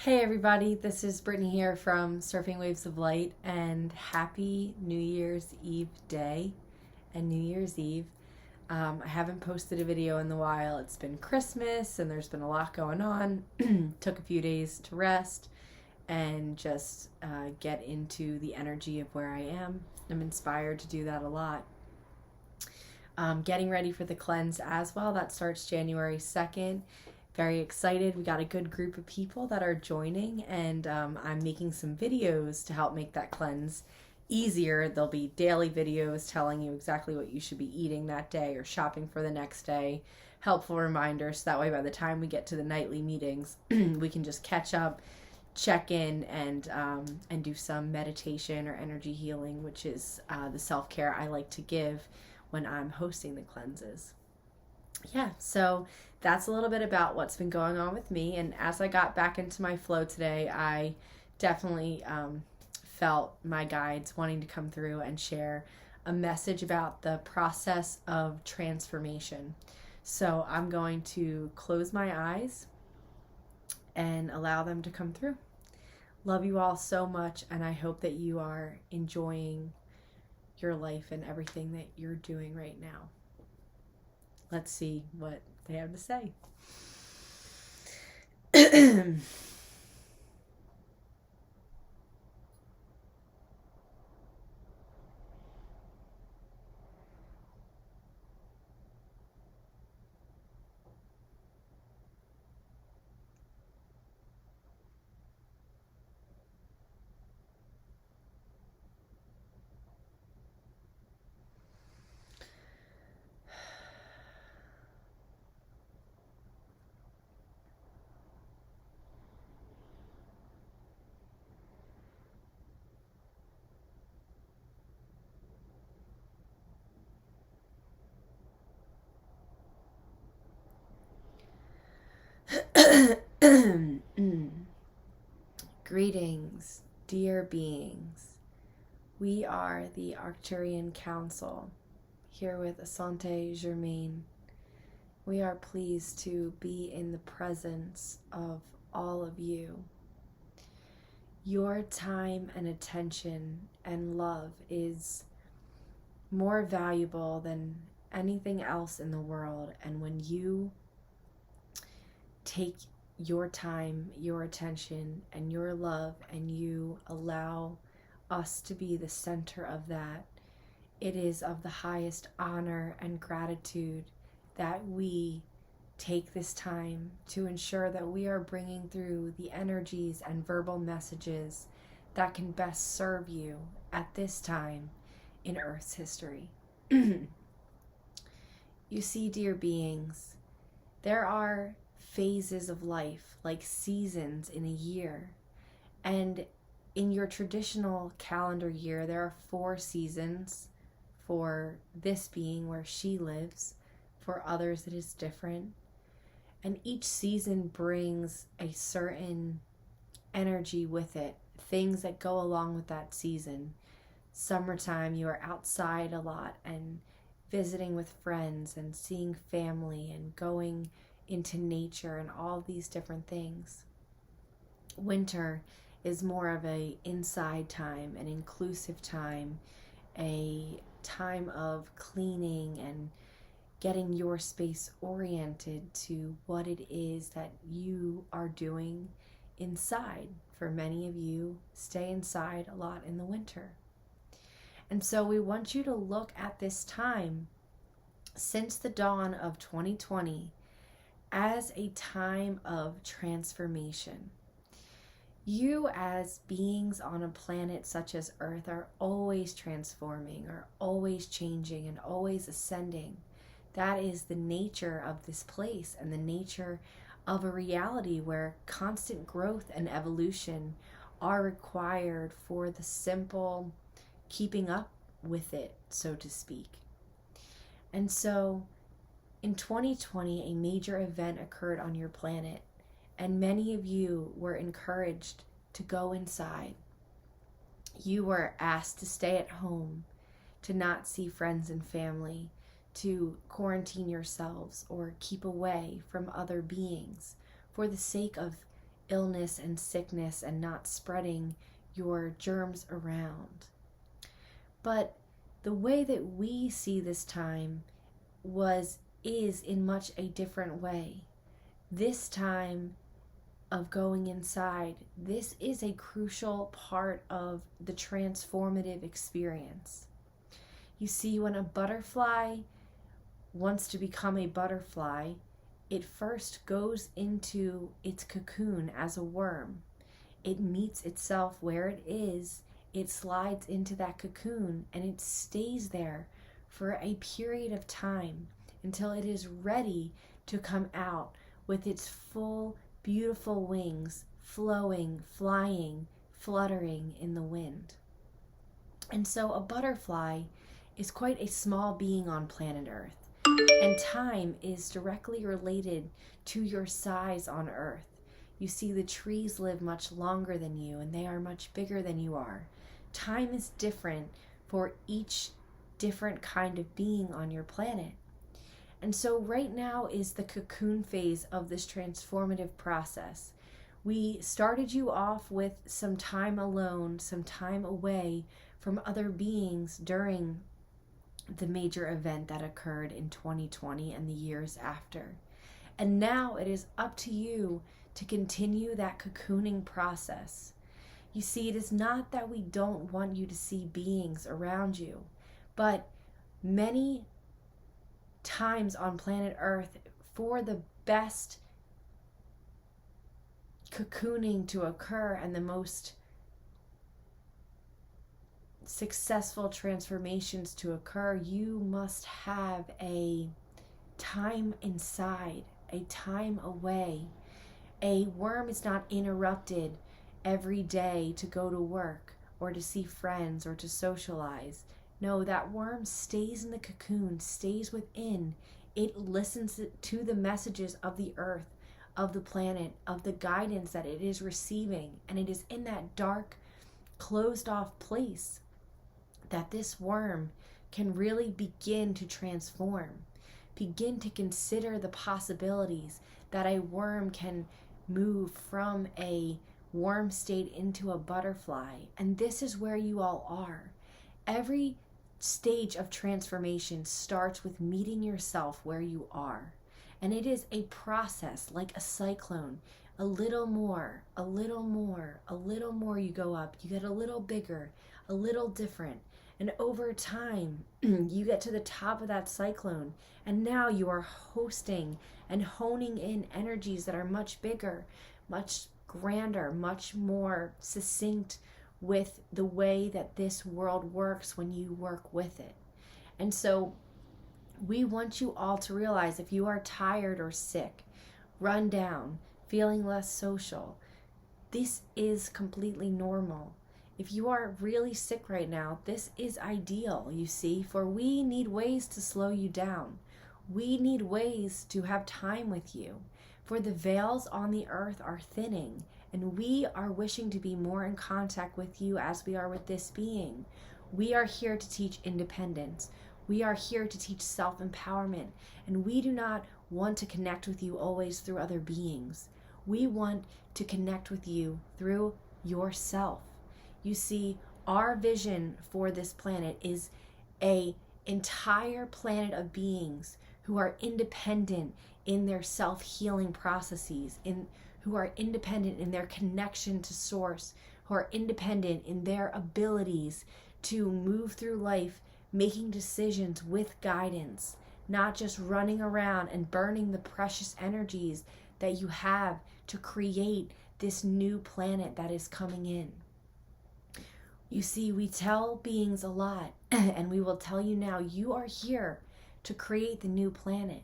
Hey everybody, this is Brittany here from Surfing Waves of Light, and happy New Year's Eve day and New Year's Eve. I haven't posted a video in a while. It's been Christmas and there's been a lot going on. Took a few days to rest and just get into the energy of where I am. I'm inspired to do that a lot. Getting ready for the cleanse as well. That starts January 2nd. Very excited. We got a good group of people that are joining, and I'm making some videos to help make that cleanse easier. There'll be daily videos telling you exactly what you should be eating that day or shopping for the next day. Helpful reminders, so that way by the time we get to the nightly meetings, we can just catch up, check in, and do some meditation or energy healing, which is the self-care I like to give when I'm hosting the cleanses. Yeah, so that's a little bit about what's been going on with me. And as I got back into my flow today, I definitely felt my guides wanting to come through and share a message about the process of transformation. So I'm going to close my eyes and allow them to come through. Love you all so much, and I hope that you are enjoying your life and everything that you're doing right now. Let's see what they have to say. Greetings, dear beings. We are the Arcturian Council, here with Asante Germain. We are pleased to be in the presence of all of you. Your time and attention and love is more valuable than anything else in the world, and when you take your time, your attention, and your love, and you allow us to be the center of that, it is of the highest honor and gratitude that we take this time to ensure that we are bringing through the energies and verbal messages that can best serve you at this time in Earth's history. You see, dear beings, there are phases of life, like seasons in a year. And in your traditional calendar year, there are 4 seasons. For this being where she lives, for others it is different. And each season brings a certain energy with it, things that go along with that season. Summertime, you are outside a lot and visiting with friends and seeing family and going into nature and all these different things. Winter is more of a inside time, an inclusive time, a time of cleaning and getting your space oriented to what it is that you are doing inside. For many of you, stay inside a lot in the winter. And so we want you to look at this time since the dawn of 2020 as a time of transformation. You, as beings on a planet such as Earth, are always transforming, are always changing, and always ascending. That is the nature of this place and the nature of a reality where constant growth and evolution are required for the simple keeping up with it, so to speak. And so in 2020, a major event occurred on your planet, and many of you were encouraged to go inside. You were asked to stay at home, to not see friends and family, to quarantine yourselves or keep away from other beings for the sake of illness and sickness and not spreading your germs around. But the way that we see this time is in much a different way. This time of going inside, this is a crucial part of the transformative experience. You see, when a butterfly wants to become a butterfly, it first goes into its cocoon as a worm. It meets itself where it is, it slides into that cocoon, and it stays there for a period of time until it is ready to come out with its full, beautiful wings flowing, flying, fluttering in the wind. And so a butterfly is quite a small being on planet Earth, and time is directly related to your size on Earth. You see, the trees live much longer than you, and they are much bigger than you are. Time is different for each different kind of being on your planet. And so right now is the cocoon phase of this transformative process. We started you off with some time alone, some time away from other beings during the major event that occurred in 2020 and the years after. And now it is up to you to continue that cocooning process. You see, it is not that we don't want you to see beings around you, but many times on planet Earth, for the best cocooning to occur and the most successful transformations to occur, you must have a time inside, a time away. A worm is not interrupted every day to go to work or to see friends or to socialize. No, that worm stays in the cocoon, stays within. It listens to the messages of the earth, of the planet, of the guidance that it is receiving. And it is in that dark, closed off place that this worm can really begin to transform, begin to consider the possibilities that a worm can move from a worm state into a butterfly. And this is where you all are. Every stage of transformation starts with meeting yourself where you are. And it is a process like a cyclone. A little more, a little more, a little more you go up. You get a little bigger, a little different. And over time, you get to the top of that cyclone. And now you are hosting and honing in energies that are much bigger, much grander, much more succinct with the way that this world works when you work with it. And so we want you all to realize, if you are tired or sick, run down, feeling less social, this is completely normal. If you are really sick right now, this is ideal, you see, for we need ways to slow you down. We need ways to have time with you, for the veils on the earth are thinning, and we are wishing to be more in contact with you as we are with this being. We are here to teach independence. We are here to teach self-empowerment, and we do not want to connect with you always through other beings. We want to connect with you through yourself. You see, our vision for this planet is an entire planet of beings who are independent in their self-healing processes, who are independent in their connection to source, who are independent in their abilities to move through life making decisions with guidance, not just running around and burning the precious energies that you have to create this new planet that is coming in. You see, we tell beings a lot, and we will tell you now, you are here to create the new planet.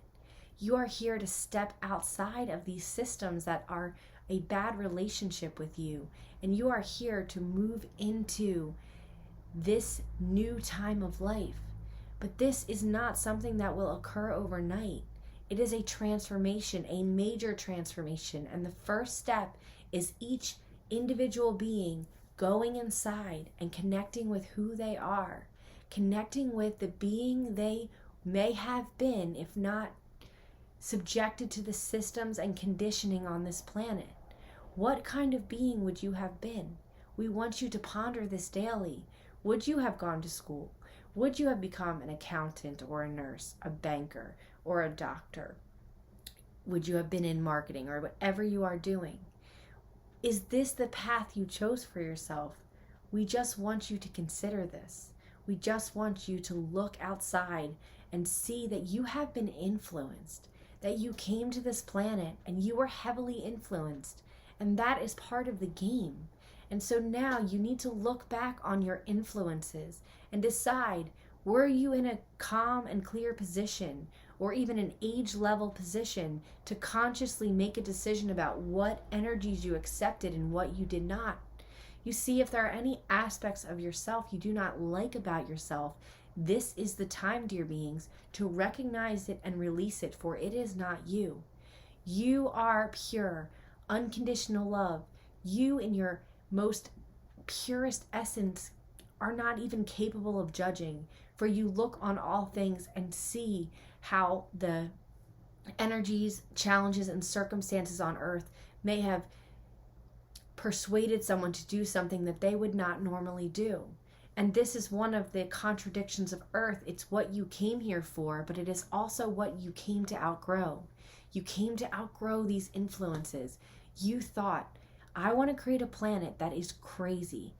You are here to step outside of these systems that are a bad relationship with you, and you are here to move into this new time of life. But this is not something that will occur overnight. It is a transformation, a major transformation, and the first step is each individual being going inside and connecting with who they are, connecting with the being they may have been, if not subjected to the systems and conditioning on this planet. What kind of being would you have been? We want you to ponder this daily. Would you have gone to school? Would you have become an accountant or a nurse, a banker, or a doctor? Would you have been in marketing or whatever you are doing? Is this the path you chose for yourself? We just want you to consider this. We just want you to look outside and see that you have been influenced, that you came to this planet and you were heavily influenced, and that is part of the game. And so now you need to look back on your influences and decide, were you in a calm and clear position, or even an age level position, to consciously make a decision about what energies you accepted and what you did not? You see, if there are any aspects of yourself you do not like about yourself, this is the time, dear beings, to recognize it and release it, for it is not you. You are pure, unconditional love. You, in your most purest essence, are not even capable of judging, for you look on all things and see how the energies, challenges, and circumstances on earth may have persuaded someone to do something that they would not normally do. And this is one of the contradictions of earth. It's what you came here for, but it is also what you came to outgrow. You came to outgrow these influences. You thought, I want to create a planet that is crazy.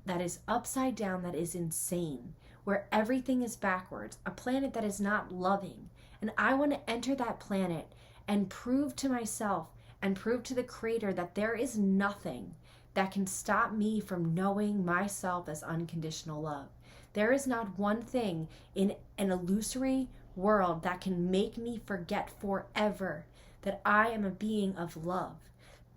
That is upside down, that is insane, where everything is backwards, a planet that is not loving. And I want to enter that planet and prove to myself and prove to the Creator that there is nothing that can stop me from knowing myself as unconditional love. There is not one thing in an illusory world that can make me forget forever that I am a being of love.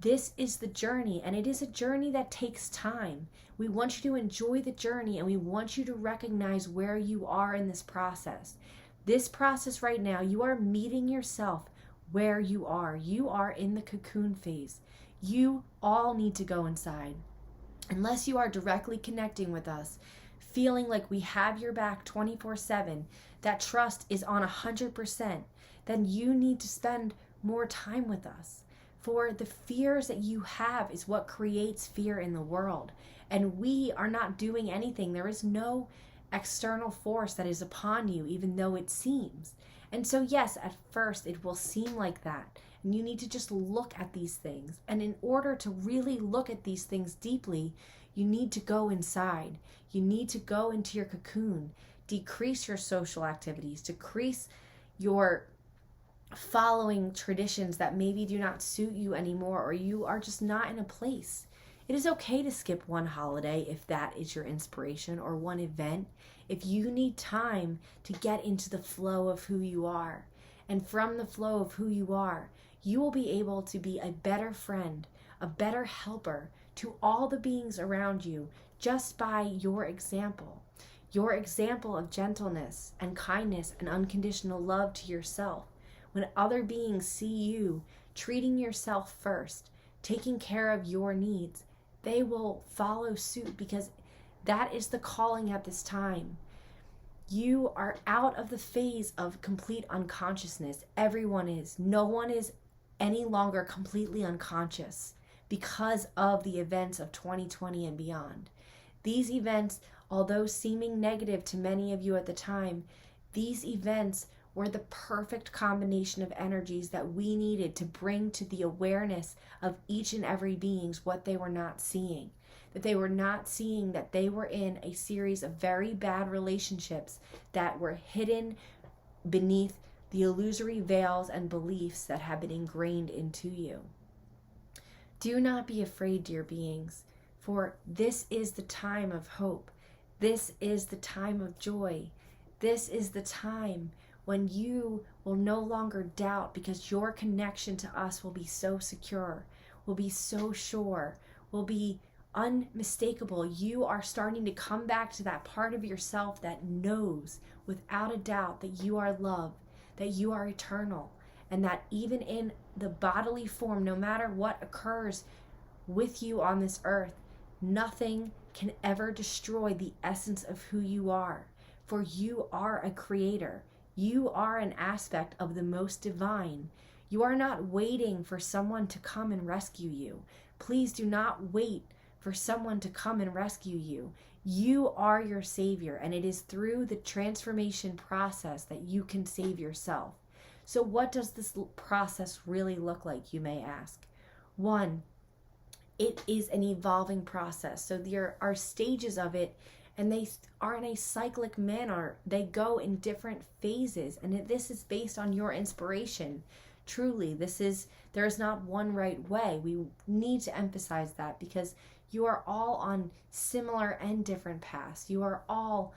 This is the journey, and it is a journey that takes time. We want you to enjoy the journey, and we want you to recognize where you are in this process. This process right now, you are meeting yourself where you are. You are in the cocoon phase. You all need to go inside. Unless you are directly connecting with us, feeling like we have your back 24/7, that trust is on 100%, then you need to spend more time with us. For the fears that you have is what creates fear in the world. And we are not doing anything. There is no external force that is upon you, even though it seems. And so yes, at first it will seem like that. And you need to just look at these things. And in order to really look at these things deeply, you need to go inside. You need to go into your cocoon, decrease your social activities, decrease your following traditions that maybe do not suit you anymore, or you are just not in a place. It is okay to skip one holiday if that is your inspiration, or one event, if you need time to get into the flow of who you are. And from the flow of who you are, you will be able to be a better friend, a better helper to all the beings around you, just by your example of gentleness and kindness and unconditional love to yourself. When other beings see you treating yourself first, taking care of your needs, they will follow suit, because that is the calling at this time. You are out of the phase of complete unconsciousness. Everyone is. No one is any longer completely unconscious because of the events of 2020 and beyond. These events, although seeming negative to many of you at the time, these events were the perfect combination of energies that we needed to bring to the awareness of each and every being's what they were not seeing. That they were not seeing that they were in a series of very bad relationships that were hidden beneath the illusory veils and beliefs that have been ingrained into you. Do not be afraid, dear beings, for this is the time of hope. This is the time of joy. This is the time when you will no longer doubt, because your connection to us will be so secure, will be so sure, will be unmistakable. You are starting to come back to that part of yourself that knows without a doubt that you are love, that you are eternal, and that even in the bodily form, no matter what occurs with you on this earth, nothing can ever destroy the essence of who you are. For you are a creator. You are an aspect of the most divine. You are not waiting for someone to come and rescue you. Please do not wait for someone to come and rescue you. You are your savior, and it is through the transformation process that you can save yourself. So what does this process really look like, you may ask? One, it is an evolving process. So there are stages of it, and they are in a cyclic manner. They go in different phases, and this is based on your inspiration. Truly, there is not one right way. We need to emphasize that, because you are all on similar and different paths. You are all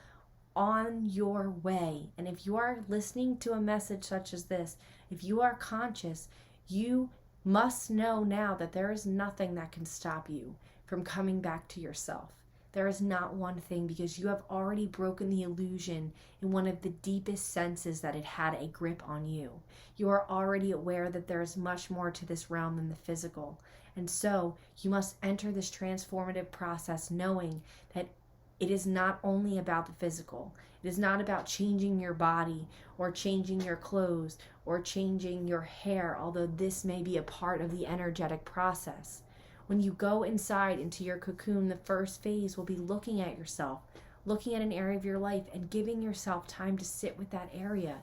on your way. And if you are listening to a message such as this, if you are conscious, you must know now that there is nothing that can stop you from coming back to yourself. There is not one thing, because you have already broken the illusion in one of the deepest senses that it had a grip on you. You are already aware that there is much more to this realm than the physical. And so you must enter this transformative process knowing that it is not only about the physical. It is not about changing your body or changing your clothes or changing your hair, although this may be a part of the energetic process. When you go inside into your cocoon, the first phase will be looking at yourself, looking at an area of your life and giving yourself time to sit with that area,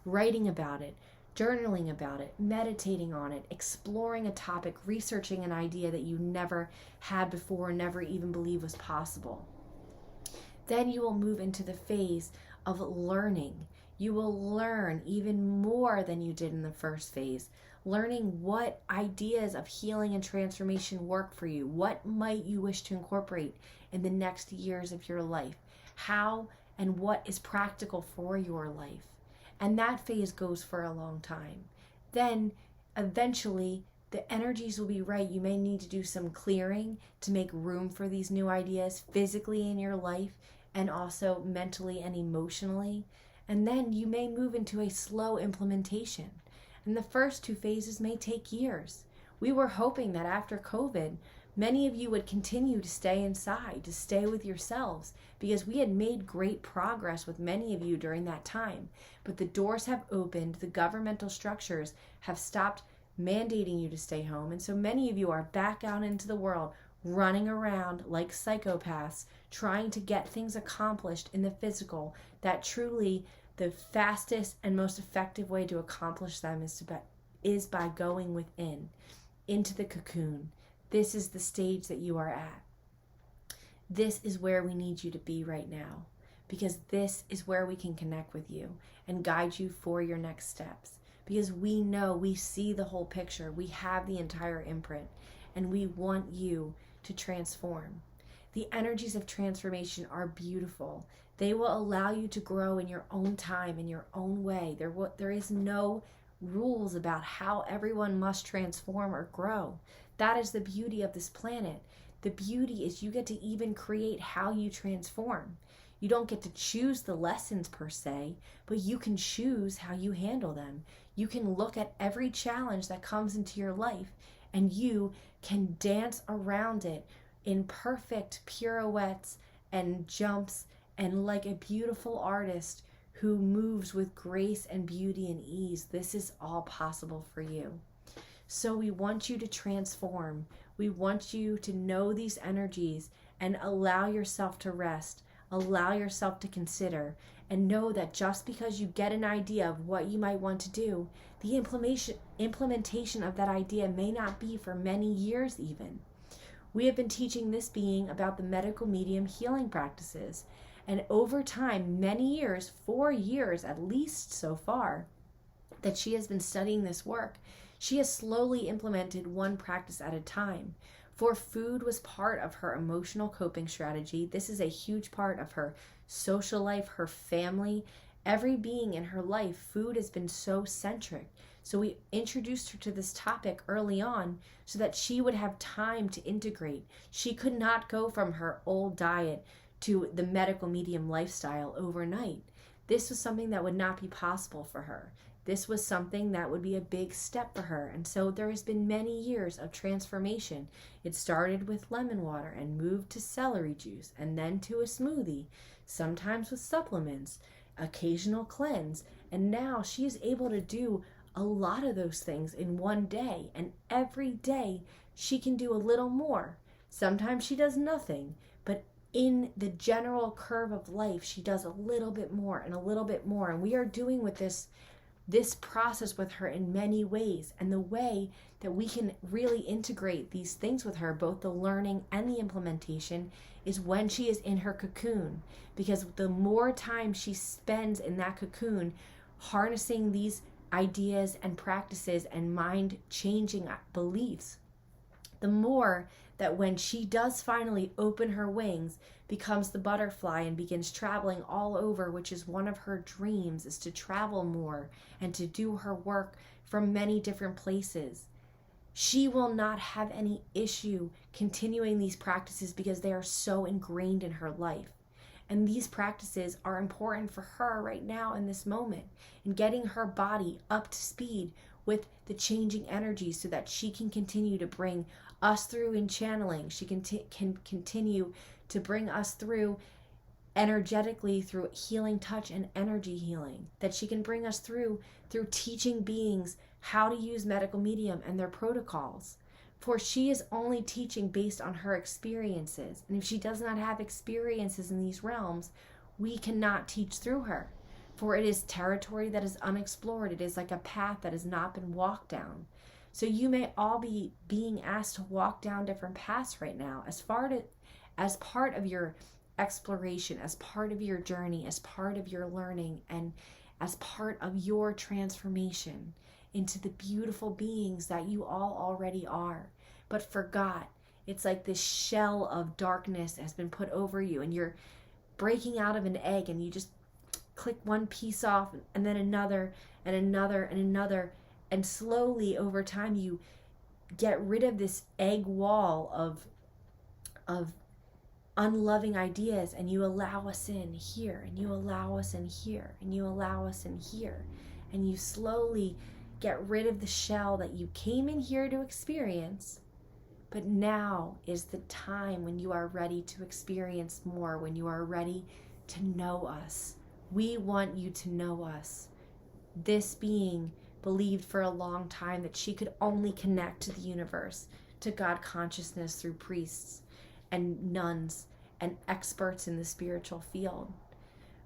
writing about it, journaling about it, meditating on it, exploring a topic, researching an idea that you never had before, never even believed was possible. Then you will move into the phase of learning. You will learn even more than you did in the first phase, learning what ideas of healing and transformation work for you. What might you wish to incorporate in the next years of your life? How and what is practical for your life? And that phase goes for a long time. Then eventually the energies will be right. You may need to do some clearing to make room for these new ideas physically in your life, and also mentally and emotionally. And then you may move into a slow implementation. And the first two phases may take years. We were hoping that after COVID, many of you would continue to stay inside, to stay with yourselves, because we had made great progress with many of you during that time. But the doors have opened, the governmental structures have stopped mandating you to stay home, and so many of you are back out into the world, running around like psychopaths, trying to get things accomplished in the physical, that truly the fastest and most effective way to accomplish them is by going within, into the cocoon. This is the stage that you are at. This is where we need you to be right now, because this is where we can connect with you and guide you for your next steps. Because we know, we see the whole picture, we have the entire imprint, and we want you to transform. The energies of transformation are beautiful. They will allow you to grow in your own time, in your own way. There is no rules about how everyone must transform or grow. That is the beauty of this planet. The beauty is you get to even create how you transform. You don't get to choose the lessons per se, but you can choose how you handle them. You can look at every challenge that comes into your life, and you can dance around it in perfect pirouettes and jumps, and like a beautiful artist who moves with grace and beauty and ease. This is all possible for you. So we want you to transform. We want you to know these energies and allow yourself to rest, allow yourself to consider, and know that just because you get an idea of what you might want to do, the implementation of that idea may not be for many years even. We have been teaching this being about the medical medium healing practices, and over time, many years, 4 years at least so far, that she has been studying this work, she has slowly implemented one practice at a time. For food was part of her emotional coping strategy. This is a huge part of her social life, her family, every being in her life. Food has been so centric. So we introduced her to this topic early on so that she would have time to integrate. She could not go from her old diet to the medical medium lifestyle overnight. This was something that would not be possible for her. This was something that would be a big step for her. And so there has been many years of transformation. It started with lemon water and moved to celery juice and then to a smoothie, sometimes with supplements, occasional cleanse. And now she is able to do a lot of those things in one day. And every day she can do a little more. Sometimes she does nothing, but in the general curve of life, she does a little bit more and a little bit more. And we are doing with this process with her in many ways. And the way that we can really integrate these things with her, both the learning and the implementation, is when she is in her cocoon. Because the more time she spends in that cocoon, harnessing these ideas and practices and mind changing beliefs, the more that when she does finally open her wings, becomes the butterfly and begins traveling all over, which is one of her dreams, is to travel more and to do her work from many different places. She will not have any issue continuing these practices because they are so ingrained in her life. And these practices are important for her right now in this moment, in getting her body up to speed with the changing energy so that she can continue to bring us through in channeling. She can continue to bring us through energetically through healing touch and energy healing, that she can bring us through teaching beings how to use medical medium and their protocols. For she is only teaching based on her experiences. And if she does not have experiences in these realms, we cannot teach through her. For it is territory that is unexplored. It is like a path that has not been walked down. So you may all be being asked to walk down different paths right now as part of your exploration, as part of your journey, as part of your learning, and as part of your transformation into the beautiful beings that you all already are, but forgot. It's like this shell of darkness has been put over you, and you're breaking out of an egg, and you just click one piece off, and then another, and another, and another, and slowly over time you get rid of this egg wall of unloving ideas, and you allow us in here, and you allow us in here, and you allow us in here, and you slowly get rid of the shell that you came in here to experience. But now is the time when you are ready to experience more, when you are ready to know us. We want you to know us. This being believed for a long time that she could only connect to the universe, to God consciousness through priests and nuns and experts in the spiritual field.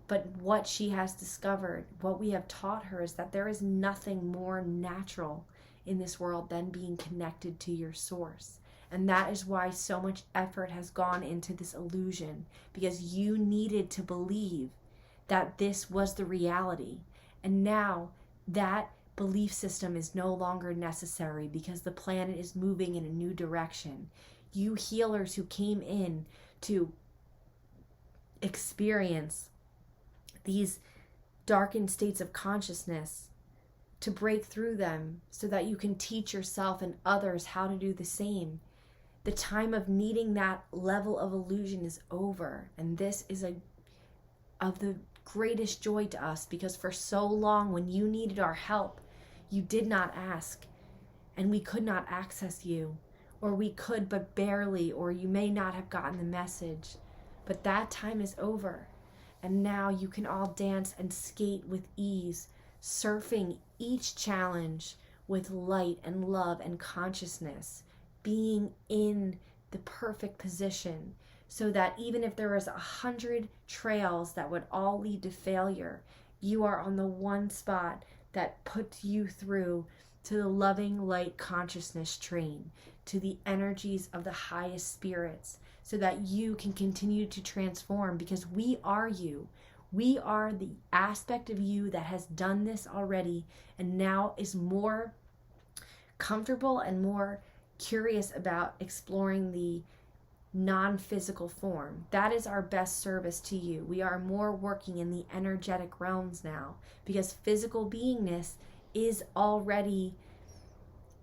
But what she has discovered, what we have taught her, is that there is nothing more natural in this world than being connected to your source. And that is why so much effort has gone into this illusion, because you needed to believe that this was the reality. And now that belief system is no longer necessary because the planet is moving in a new direction. You healers who came in to experience these darkened states of consciousness, to break through them so that you can teach yourself and others how to do the same. The time of needing that level of illusion is over, and this is of the greatest joy to us, because for so long when you needed our help, you did not ask, and we could not access you, or we could but barely, or you may not have gotten the message. But that time is over. And now you can all dance and skate with ease, surfing each challenge with light and love and consciousness, being in the perfect position, so that even if there was 100 trails that would all lead to failure, you are on the one spot that puts you through to the loving light consciousness train, to the energies of the highest spirits, so that you can continue to transform, because we are you. We are the aspect of you that has done this already and now is more comfortable and more curious about exploring the non-physical form. That is our best service to you. We are more working in the energetic realms now, because physical beingness is already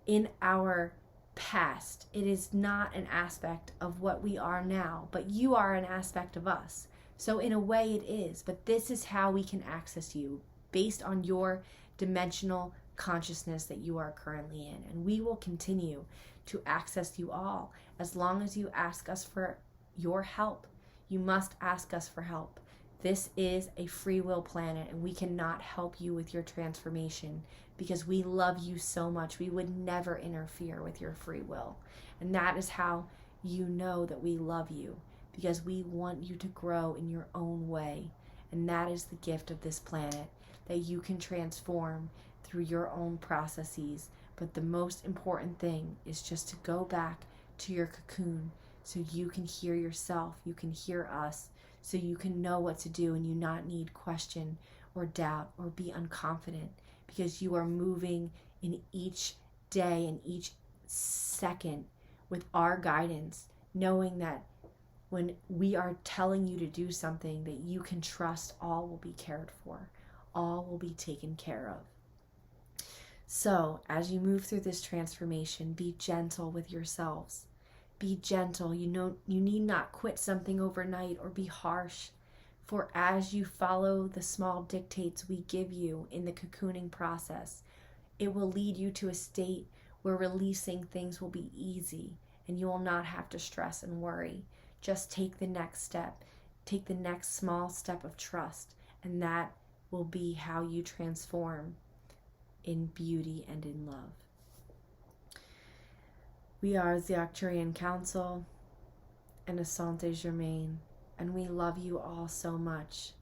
in our past. It is not an aspect of what we are now, but you are an aspect of us. So in a way it is, but this is how we can access you, based on your dimensional consciousness that you are currently in. And we will continue to access you all as long as you ask us for your help. You must ask us for help. This is a free will planet, and we cannot help you with your transformation because we love you so much. We would never interfere with your free will. And that is how you know that we love you, because we want you to grow in your own way. And that is the gift of this planet, that you can transform through your own processes. But the most important thing is just to go back to your cocoon so you can hear yourself, you can hear us, so you can know what to do and you not need question or doubt or be unconfident, because you are moving in each day and each second with our guidance, knowing that when we are telling you to do something, that you can trust all will be cared for, all will be taken care of. So as you move through this transformation, be gentle with yourselves. Be gentle. You need not quit something overnight or be harsh. For as you follow the small dictates we give you in the cocooning process, it will lead you to a state where releasing things will be easy and you will not have to stress and worry. Just take the next step. Take the next small step of trust, and that will be how you transform in beauty and in love. We are the Arcturian Council and Asante Germain, and we love you all so much.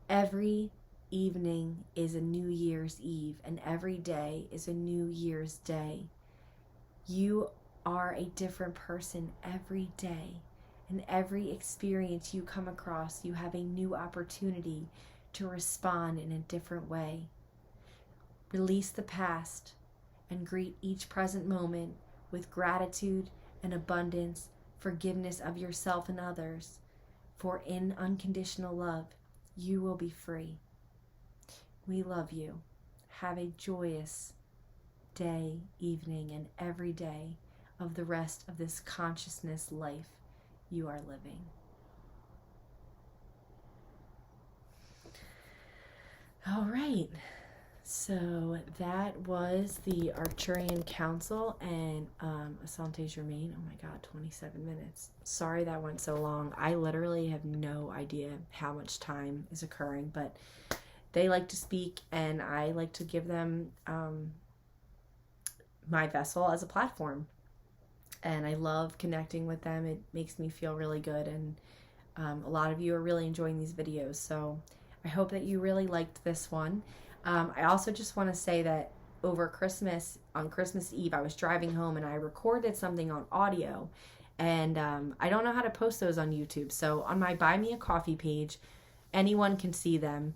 Every evening is a New Year's Eve, and every day is a New Year's Day. You are a different person every day, and every experience you come across, you have a new opportunity to respond in a different way. Release the past and greet each present moment with gratitude and abundance, forgiveness of yourself and others. For in unconditional love, you will be free. We love you. Have a joyous day, evening, and every day of the rest of this consciousness life you are living. All right. So that was the Arcturian Council and Asante Germain. Oh my God, 27 minutes. Sorry that went so long. I literally have no idea how much time is occurring, but they like to speak and I like to give them my vessel as a platform. And I love connecting with them. It makes me feel really good, and a lot of you are really enjoying these videos. So I hope that you really liked this one. I also just want to say that over Christmas, on Christmas Eve, I was driving home and I recorded something on audio, and I don't know how to post those on YouTube. So on my Buy Me a Coffee page, anyone can see them.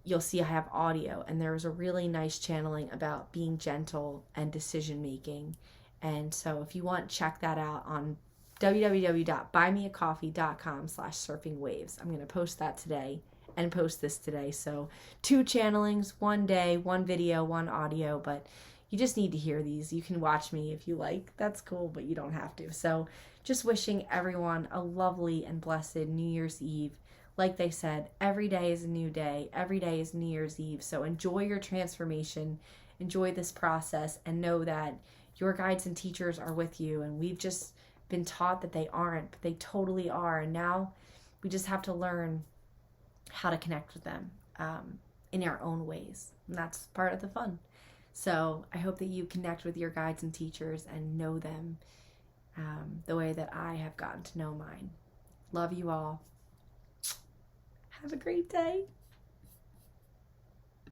You'll see I have audio, and there was a really nice channeling about being gentle and decision making. And so if you want, check that out on www.buymeacoffee.com/surfingwaves. I'm going to post that today and post this today. So 2 channelings, 1 day, 1 video, 1 audio, but you just need to hear these. You can watch me if you like. That's cool, but you don't have to. So just wishing everyone a lovely and blessed New Year's Eve. Like they said, every day is a new day. Every day is New Year's Eve. So enjoy your transformation. Enjoy this process and know that your guides and teachers are with you. And we've just been taught that they aren't, but they totally are. And now we just have to learn how to connect with them in our own ways. And that's part of the fun. So I hope that you connect with your guides and teachers and know them the way that I have gotten to know mine. Love you all. Have a great day.